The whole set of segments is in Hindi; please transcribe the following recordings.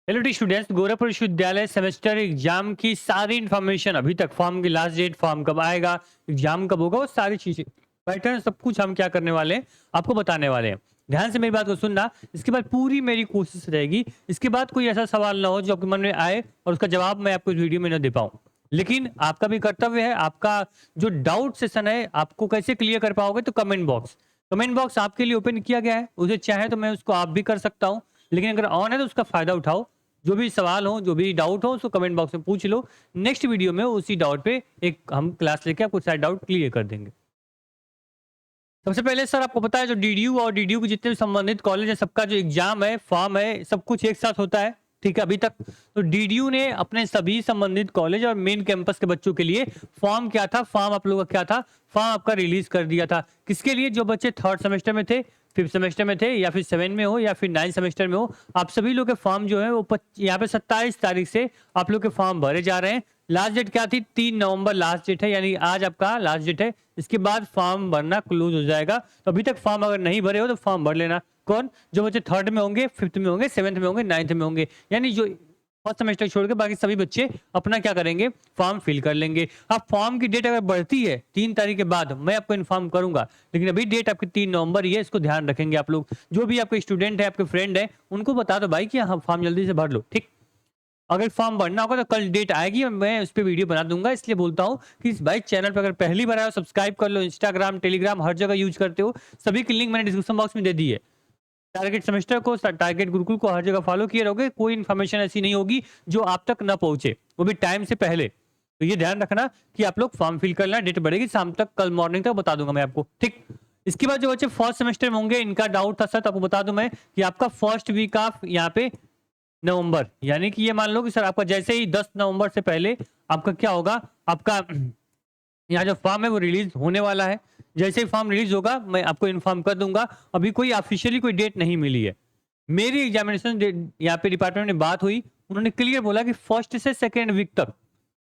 हेलो टी स्टूडेंट्स, गोरखपुर विश्वविद्यालय सेमेस्टर एग्जाम की सारी इन्फॉर्मेशन अभी तक, फॉर्म की लास्ट डेट, फॉर्म कब आएगा, एग्जाम कब होगा, वो सारी चीजें पैटर्न सब कुछ हम क्या करने वाले हैं, आपको बताने वाले हैं। ध्यान से मेरी बात को सुनना। इसके बाद पूरी मेरी कोशिश रहेगी, इसके बाद कोई ऐसा सवाल ना हो जो आपके मन में आए और उसका जवाब मैं आपको इस वीडियो में ना दे पाऊँ। लेकिन आपका भी कर्तव्य है, आपका जो डाउट सेशन है आपको कैसे क्लियर कर पाओगे, तो कमेंट बॉक्स आपके लिए ओपन किया गया है, उसे चाहे तो मैं उसको आप भी कर सकता हूँ। लेकिन अगर ऑन है तो उसका फायदा उठाओ। जो भी सवाल हो, जो भी डाउट हो, उसको कमेंट बॉक्स में पूछ लो। नेक्स्ट वीडियो में उसी डाउट पे एक हम क्लास लेके आपको सारे डाउट क्लियर कर देंगे। सबसे पहले सर, आपको पता है जो डीडीयू और डीडीयू के जितने भी संबंधित कॉलेज है, सबका जो एग्जाम है, फॉर्म है, सब कुछ एक साथ होता है। ठीक है, अभी तक तो डीडीयू ने अपने सभी संबंधित कॉलेज और मेन कैंपस के बच्चों के लिए फॉर्म क्या था, फॉर्म आप लोगों का क्या था, फॉर्म आपका रिलीज कर दिया था। किसके लिए? जो बच्चे थर्ड सेमेस्टर में थे, फिफ्थ सेमेस्टर में थे, या फिर 7 में हो, या फिर 9 सेमेस्टर में हो, आप सभी लोग के फॉर्म जो है वो यहाँ पे 27 तारीख से आप लोग के फॉर्म भरे जा रहे हैं। लास्ट डेट क्या थी? 3 नवंबर लास्ट डेट है, यानी आज आपका लास्ट डेट है। इसके बाद फॉर्म भरना क्लोज हो जाएगा। तो अभी तक फॉर्म अगर नहीं भरे हो तो फॉर्म भर लेना। कौन? जो बच्चे थर्ड में होंगे, फिफ्थ में होंगे, सेवन्थ में होंगे, नाइन्थ में होंगे, यानी जो फर्स्ट सेमेस्टर छोड़ के बाकी सभी बच्चे अपना क्या करेंगे, फॉर्म फिल कर लेंगे। अब फॉर्म की डेट अगर बढ़ती है 3 तारीख के बाद, मैं आपको इन्फॉर्म करूंगा। लेकिन अभी डेट आपकी 3 नवंबर ही है, इसको ध्यान रखेंगे आप लोग। जो भी आपके स्टूडेंट है, आपके फ्रेंड है, उनको बता दो भाई कि हाँ, फॉर्म जल्दी से भर लो। ठीक, अगर फॉर्म भरना होगा तो कल डेट आएगी और मैं उस पर वीडियो बना दूंगा। इसलिए बोलता हूँ कि इस भाई चैनल पर अगर पहली बार आए हो, सब्सक्राइब कर लो। इंस्टाग्राम, टेलीग्राम हर जगह यूज करते हो, सभी की लिंक मैंने डिस्क्रिप्शन बॉक्स में दे दी है। टारगेट सेमेस्टर को, टारगेट गुरुकुल को हर जगह फॉलो किए रहोगे, कोई इन्फॉर्मेशन ऐसी नहीं होगी जो आप तक ना पहुंचे, वो भी टाइम से पहले। तो ये ध्यान रखना कि आप लोग फॉर्म फिल कर लेना। डेट बढ़ेगी शाम तक, कल मॉर्निंग तक बता दूंगा मैं आपको। ठीक, इसके बाद जो बच्चे फर्स्ट सेमेस्टर में होंगे, इनका डाउट था सर, तो आपको बता दूं मैं कि आपका फर्स्ट वीक ऑफ यहाँ पे नवंबर, यानी कि ये मान लो कि सर आपका जैसे ही 10 नवंबर से पहले आपका क्या होगा, आपका यहाँ जो फॉर्म है वो रिलीज होने वाला है। जैसे ही फॉर्म रिलीज होगा मैं आपको इन्फॉर्म कर दूंगा। अभी कोई ऑफिशियली कोई डेट नहीं मिली है। मेरी एग्जामिनेशन डेट यहाँ पे डिपार्टमेंट में बात हुई, उन्होंने क्लियर बोला कि फर्स्ट से सेकेंड वीक तक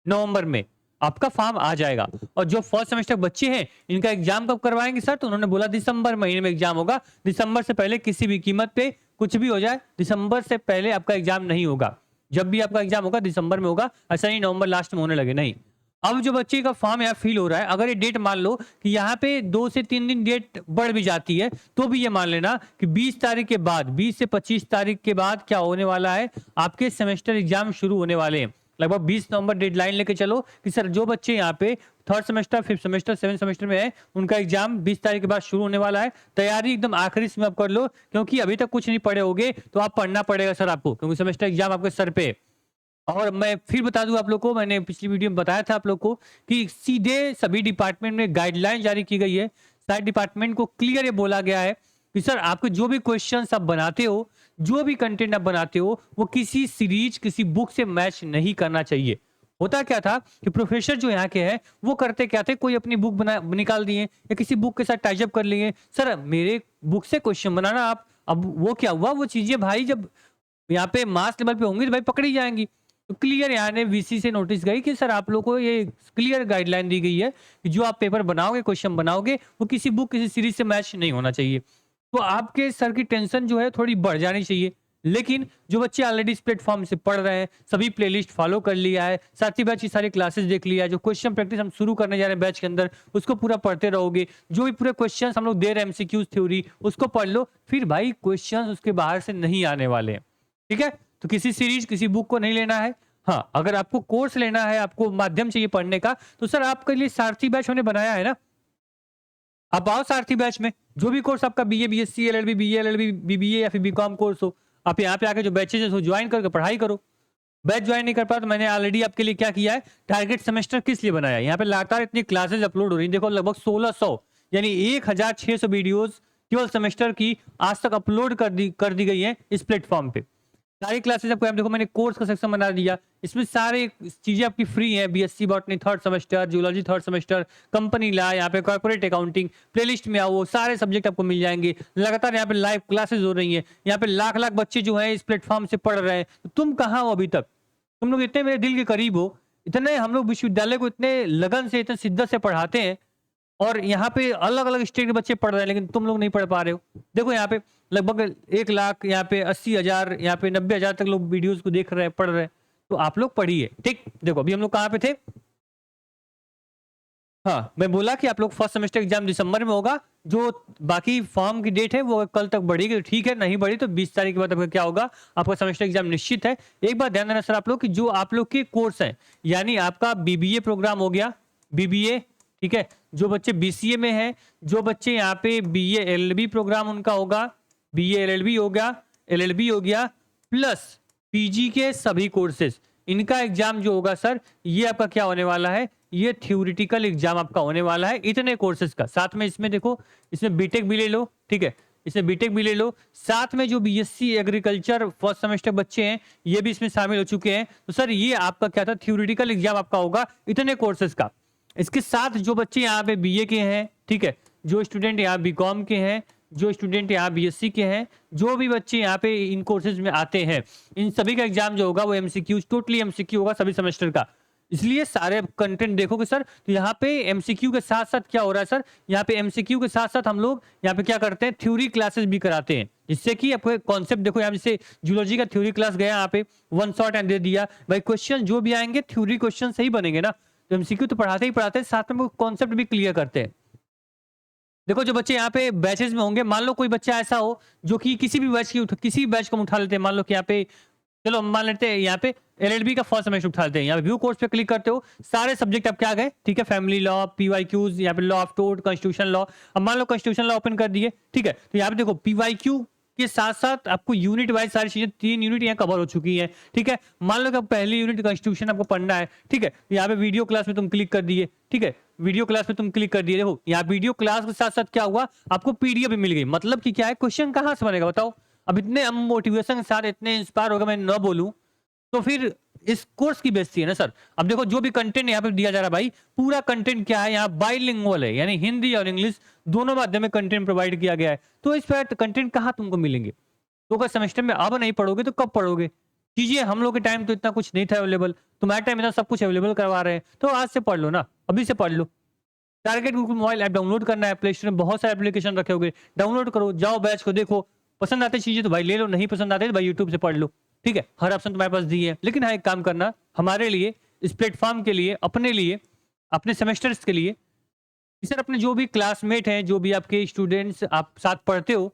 नवंबर में आपका फॉर्म आ जाएगा। और जो फर्स्ट सेमेस्टर बच्चे हैं, इनका एग्जाम कब करवाएंगे सर? तो उन्होंने बोला दिसंबर महीने में एग्जाम होगा। दिसंबर से पहले किसी भी कीमत पे कुछ भी हो जाए, दिसंबर से पहले आपका एग्जाम नहीं होगा। जब भी आपका एग्जाम होगा दिसंबर में होगा, ऐसा नहीं नवंबर लास्ट में होने लगे, नहीं। अब जो बच्चे का फॉर्म यहाँ फिल हो रहा है, अगर ये डेट मान लो कि यहाँ पे 2 से 3 दिन डेट बढ़ भी जाती है, तो भी ये मान लेना कि 20 तारीख के बाद, 20 से 25 तारीख के बाद क्या होने वाला है, आपके सेमेस्टर एग्जाम शुरू होने वाले हैं। लगभग 20 नवंबर डेडलाइन लेके चलो कि सर जो बच्चे यहाँ पे third semester, fifth semester, seven semester में है, उनका एग्जाम 20 तारीख के बाद शुरू होने वाला है। तैयारी एकदम आखिरी समय आप कर लो, क्योंकि अभी तक कुछ नहीं पढ़े होगे तो आप पढ़ना पड़ेगा सर आपको, क्योंकि सेमेस्टर एग्जाम आपके सर पे है। और मैं फिर बता दूं आप लोग को, मैंने पिछली वीडियो में बताया था आप लोग को कि सीधे सभी डिपार्टमेंट में गाइडलाइन जारी की गई है। सारे डिपार्टमेंट को क्लियर ये बोला गया है कि सर आपके जो भी क्वेश्चन आप बनाते हो, जो भी कंटेंट आप बनाते हो, वो किसी सीरीज, किसी बुक से मैच नहीं करना चाहिए। होता क्या था कि प्रोफेसर जो यहाँ के हैं वो करते क्या थे, कोई अपनी बुक बना निकाल दिए या किसी बुक के साथ टाइजअप कर लिए, सर मेरे बुक से क्वेश्चन बनाना आप। अब वो क्या हुआ, वो चीजें भाई जब यहाँ पे मास लेवल पे होंगी तो भाई पकड़ी जाएंगी। तो क्लियर यहाँ ने वीसी से नोटिस गई कि सर आप लोग को ये क्लियर गाइडलाइन दी गई है कि जो आप पेपर बनाओगे, क्वेश्चन बनाओगे, वो किसी बुक, किसी सीरीज से मैच नहीं होना चाहिए। तो आपके सर की टेंशन जो है थोड़ी बढ़ जानी चाहिए। लेकिन जो बच्चे ऑलरेडी इस प्लेटफॉर्म से पढ़ रहे हैं, सभी प्लेलिस्ट फॉलो कर लिया है, साथ ही बैच की सारी क्लासेस देख लिया है, जो क्वेश्चन प्रैक्टिस हम शुरू करने जा रहे हैं बैच के अंदर, उसको पूरा पढ़ते रहोगे। जो भी पूरे क्वेश्चन हम लोग दे रहे हैं, एमसीक्यूज थ्योरी, उसको पढ़ लो। फिर भाई क्वेश्चन उसके बाहर से नहीं आने वाले हैं। ठीक है, तो किसी सीरीज, किसी बुक को नहीं लेना है। हाँ, अगर आपको कोर्स लेना है, आपको माध्यम चाहिए पढ़ने का, तो सर आपके लिए सारथी बैच हमने बनाया है ना। आप आओ सारथी बैच में। जो भी कोर्स आपका BA, BSc, LLB, BA, LLB, BBA या फिर बीकॉम कोर्स हो, आप यहाँ पे आके जो बैचेज है ज्वाइन करके पढ़ाई करो। बैच ज्वाइन नहीं कर पाया तो मैंने ऑलरेडी आपके लिए क्या किया है, टारगेट सेमेस्टर किस लिए बनाया है। यहाँ पे लगातार इतनी क्लासेज अपलोड हो रही है, देखो लगभग 1600 यानी 1600 वीडियोस केवल सेमेस्टर की आज तक अपलोड कर दी गई है इस प्लेटफॉर्म पे। सारी क्लासेस आपको, आप देखो मैंने कोर्स का सेक्शन बना दिया, इसमें सारे चीजें आपकी फ्री है। BSc botany third semester, geology third semester, company law, यहाँ पे कॉर्पोरेट अकाउंटिंग, प्लेलिस्ट में आओ, सारे सब्जेक्ट आपको मिल जाएंगे। लगातार यहाँ पे लाइव क्लासेस हो रही हैं, यहाँ पे लाख लाख बच्चे जो हैं इस प्लेटफॉर्म से पढ़ रहे हैं। तो तुम कहाँ हो अभी तक? तुम लोग इतने मेरे दिल के करीब हो, इतने हम लोग विश्वविद्यालय को इतने लगन से, इतने शिद्दत से पढ़ाते हैं, और यहाँ पे अलग अलग स्टेट के बच्चे पढ़ रहे हैं, लेकिन तुम लोग नहीं पढ़ पा रहे हो। देखो यहाँ पे लगभग 1 लाख, यहाँ पे 80,000, यहाँ पे 90,000 तक लोग वीडियोस को देख रहे हैं, पढ़ रहे हैं। तो आप लोग पढ़िए, ठीक। देखो अभी हम लोग कहाँ पे थे, हाँ मैं बोला कि आप लोग फर्स्ट सेमेस्टर एग्जाम दिसंबर में होगा, जो बाकी फॉर्म की डेट है वो कल तक बढ़ेगी, ठीक है। नहीं बढ़ी तो 20 तारीख के बाद आपका क्या होगा, आपका सेमेस्टर एग्जाम निश्चित है। एक बात ध्यान देना सर आप लोग कि जो आप लोग के कोर्स हैं, यानी आपका बीबीए प्रोग्राम हो गया, बीबीए, ठीक है। जो बच्चे बीसीए में हैं, जो बच्चे यहाँ पे बीए एलएलबी प्रोग्राम उनका होगा, बीए एलएलबी हो गया, एलएलबी हो गया, प्लस पीजी के सभी कोर्सेज, इनका एग्जाम जो होगा सर, ये आपका क्या होने वाला है, ये थ्योरेटिकल एग्जाम आपका होने वाला है इतने कोर्सेज का। साथ में इसमें देखो, इसमें बीटेक भी ले लो, ठीक है, इसमें बीटेक भी ले लो, साथ में जो बीएससी एग्रीकल्चर फर्स्ट सेमेस्टर बच्चे हैं ये भी इसमें शामिल हो चुके हैं। तो सर ये आपका क्या था, थ्योरेटिकल एग्जाम आपका होगा इतने कोर्सेज का। इसके साथ जो बच्चे यहाँ पे बीए के हैं, ठीक है, जो स्टूडेंट यहाँ बीकॉम के हैं, जो स्टूडेंट यहाँ बीएससी के हैं, जो भी बच्चे यहाँ पे इन कोर्सेज में आते हैं, इन सभी का एग्जाम जो होगा वो एमसीक्यू, टोटली एमसीक्यू होगा सभी सेमेस्टर का। इसलिए सारे कंटेंट देखोगे सर, तो यहाँ पे एमसीक्यू के साथ साथ क्या हो रहा है सर, यहाँ पे एमसीक्यू के साथ साथ हम लोग यहाँ पे क्या करते हैं, थ्योरी क्लासेस भी कराते हैं, जिससे कि आपको कॉन्सेप्ट देखो, यहाँ जैसे जूलॉजी का थ्योरी क्लास गया, यहाँ पे वन शॉट एंड दे दिया भाई, क्वेश्चन जो भी आएंगे थ्योरी क्वेश्चन सही बनेंगे ना। तो एमसीक्यू तो पढ़ाते ही पढ़ाते हैं, साथ में वो कॉन्सेप्ट भी क्लियर करते हैं। देखो जो बच्चे यहाँ पे बैचेस में होंगे, मान लो कोई बच्चा ऐसा हो जो कि किसी भी किसी भी बैच को हम उठा लेते हैं, मान लो कि यहाँ पे, चलो मान लेते हैं यहाँ पे एलएलबी का फर्स्ट सेमेस्टर उठा लेते हैं, यहाँ पे व्यू कोर्स पे क्लिक करते हो, सारे सब्जेक्ट आपके आ गए, ठीक है, फैमिली लॉ, पीवाईक्यूज, यहाँ पे law of tort, constitution law. अब मान लो कॉन्स्टिट्यूशन लॉ ओपन कर दिए, ठीक है, तो यहाँ पे देखो पीवाईक्यू के साथ साथ आपको यूनिट वाइज सारी चीजें, 3 यूनिट यहाँ कवर हो चुकी है, ठीक है। मान लो कि पहली यूनिट कॉन्स्टिट्यूशन आपको पढ़ना है, ठीक है, तो यहाँ पे वीडियो क्लास में तुम क्लिक कर दिए, ठीक है, वीडियो क्लास में तुम क्लिक कर दिए। देखो यहाँ वीडियो क्लास के साथ साथ क्या हुआ, आपको पीडीएफ भी मिल गई। मतलब कि क्या है, क्वेश्चन कहाँ से बनेगा बताओ। अब इतने मोटिवेशन के साथ इतने इंस्पायर होगा, मैं न बोलूं तो फिर इस कोर्स की बेइज्जती है ना सर। अब देखो जो भी कंटेंट यहाँ पे दिया जा रहा है भाई, पूरा कंटेंट क्या है, यहाँ बाइलिंगुअल है, यानी हिंदी और इंग्लिश दोनों माध्यम में कंटेंट प्रोवाइड किया गया है। तो इस पर कंटेंट कहाँ तुमको मिलेंगे, तो अगर सेमेस्टर में अब नहीं पढ़ोगे तो कब पढ़ोगे। चीजें हम लोग के टाइम तो इतना कुछ नहीं था अवेलेबल, तुम्हारे टाइम में सब कुछ अवेलेबल करवा रहे हैं, तो आज से पढ़ लो ना, अभी से पढ़ लो। Target Google mobile app download करना है, प्ले स्टोर में बहुत सारे एप्लीकेशन रखे होंगे, डाउनलोड करो, जाओ बैच को देखो, पसंद आते चीजें तो भाई ले लो, नहीं पसंद आते तो भाई यूट्यूब से पढ़ लो, ठीक है, हर ऑप्शन तुम्हारे पास दिए है। लेकिन हाँ एक काम करना, हमारे लिए, इस प्लेटफॉर्म के लिए, अपने लिए, अपने सेमेस्टर्स के लिए, सर अपने जो भी क्लासमेट हैं, जो भी आपके स्टूडेंट्स आप साथ पढ़ते हो,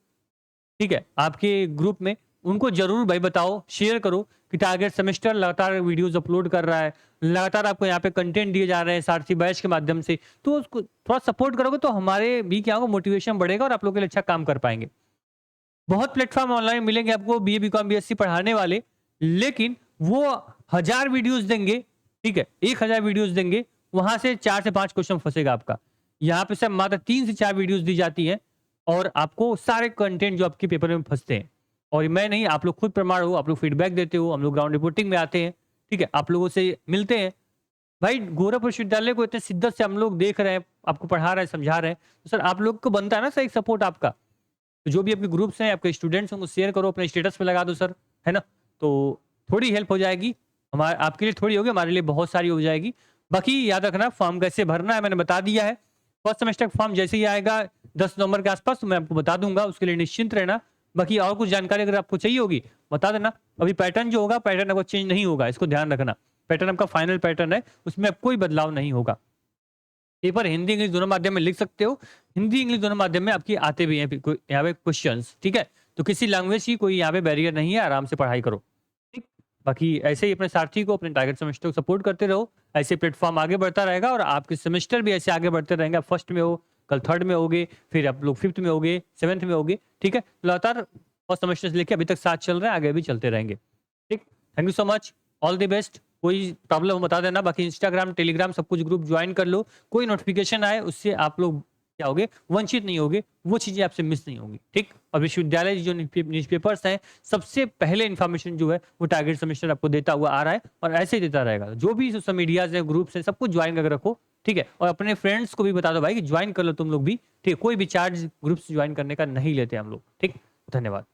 ठीक है, आपके ग्रुप में, उनको जरूर भाई बताओ, शेयर करो कि टारगेट सेमेस्टर लगातार वीडियोस अपलोड कर रहा है, लगातार आपको यहाँ पे कंटेंट दिए जा रहे हैं सारथी बैच के माध्यम से, तो उसको थोड़ा सपोर्ट करोगे तो हमारे भी क्या होगा, मोटिवेशन बढ़ेगा और आप लोग के लिए अच्छा काम कर पाएंगे। बहुत प्लेटफॉर्म ऑनलाइन मिलेंगे आपको बीए बीकॉम बीएससी पढ़ाने वाले, लेकिन वो 1000 वीडियोस देंगे, ठीक है, 1000 वीडियोस देंगे, वहां से 4 से 5 क्वेश्चन फंसेगा आपका। यहाँ पे सिर्फ मात्र 3 से 4 वीडियोस दी जाती है और आपको सारे कंटेंट जो आपके पेपर में फंसते हैं। और मैं नहीं, आप लोग खुद प्रमाण हो, आप लोग फीडबैक देते हो, हम लोग ग्राउंड रिपोर्टिंग में आते हैं, ठीक है, आप लोगों से मिलते हैं। भाई गोरखपुर विश्वविद्यालय को इतने शिद्दत से हम लोग देख रहे हैं, आपको पढ़ा रहे हैं, समझा रहे हैं, तो सर आप लोग को बनता है ना सर एक सपोर्ट आपका। तो जो भी आपके ग्रुप्स हैं, आपके स्टूडेंट्स हैं, उनको शेयर करो, अपने स्टेटस पे लगा दो सर, है ना, तो थोड़ी हेल्प हो जाएगी, हमारे आपके लिए थोड़ी होगी, हमारे लिए बहुत सारी हो जाएगी। बाकी याद रखना फॉर्म कैसे भरना है मैंने बता दिया है। फर्स्ट सेमेस्टर का फॉर्म जैसे ही आएगा 10 नवंबर के आसपास तो मैं आपको बता दूंगा, उसके लिए निश्चिंत रहना। बाकी और कुछ जानकारी अगर आपको चाहिए होगी बता देना। अभी पैटर्न जो होगा, पैटर्न आपको चेंज नहीं होगा, इसको ध्यान रखना। पैटर्न आपका फाइनल पैटर्न है, उसमें अब कोई बदलाव नहीं होगा। पेपर हिंदी इंग्लिश दोनों माध्यम में लिख सकते हो, हिंदी इंग्लिश दोनों माध्यम में आपकी आते भी हैं यहाँ पे क्वेश्चंस, ठीक है, तो किसी लैंग्वेज की कोई यहाँ पे बैरियर नहीं है, आराम से पढ़ाई करो, ठीक। बाकी ऐसे ही अपने सारथी को, अपने टारगेट सेमेस्टर को सपोर्ट करते रहो, ऐसे प्लेटफॉर्म आगे बढ़ता रहेगा और आपके सेमेस्टर भी ऐसे आगे बढ़ते रहेंगे। आप फर्स्ट में हो, कल थर्ड में होगे, फिर आप लोग 5th में होगे, 7th में होगे, ठीक है, लगातार फर्स्ट सेमेस्टर से लेके अभी तक साथ चल रहे हैं, आगे भी चलते रहेंगे, ठीक। Thank you so much, all the best. कोई प्रॉब्लम हो बता देना। बाकी इंस्टाग्राम टेलीग्राम सब कुछ ग्रुप ज्वाइन कर लो, कोई नोटिफिकेशन आए उससे आप लोग क्या होगे, वंचित नहीं होगे, वो चीजें आपसे मिस नहीं होंगी, ठीक। और विश्वविद्यालय जो न्यूज़पेपर्स हैं, सबसे पहले इन्फॉर्मेशन जो है वो टारगेट सेमेस्टर आपको देता हुआ आ रहा है और ऐसे ही देता रहेगा। जो भी सोशल मीडियाज है, ग्रुप्स है, सब कुछ ज्वाइन करके रखो, ठीक है। और अपने फ्रेंड्स को भी बता दो भाई कि ज्वाइन कर लो तुम लोग भी, ठीक है। कोई भी चार्ज ग्रुप्स ज्वाइन करने का नहीं लेते हम लोग, ठीक। धन्यवाद।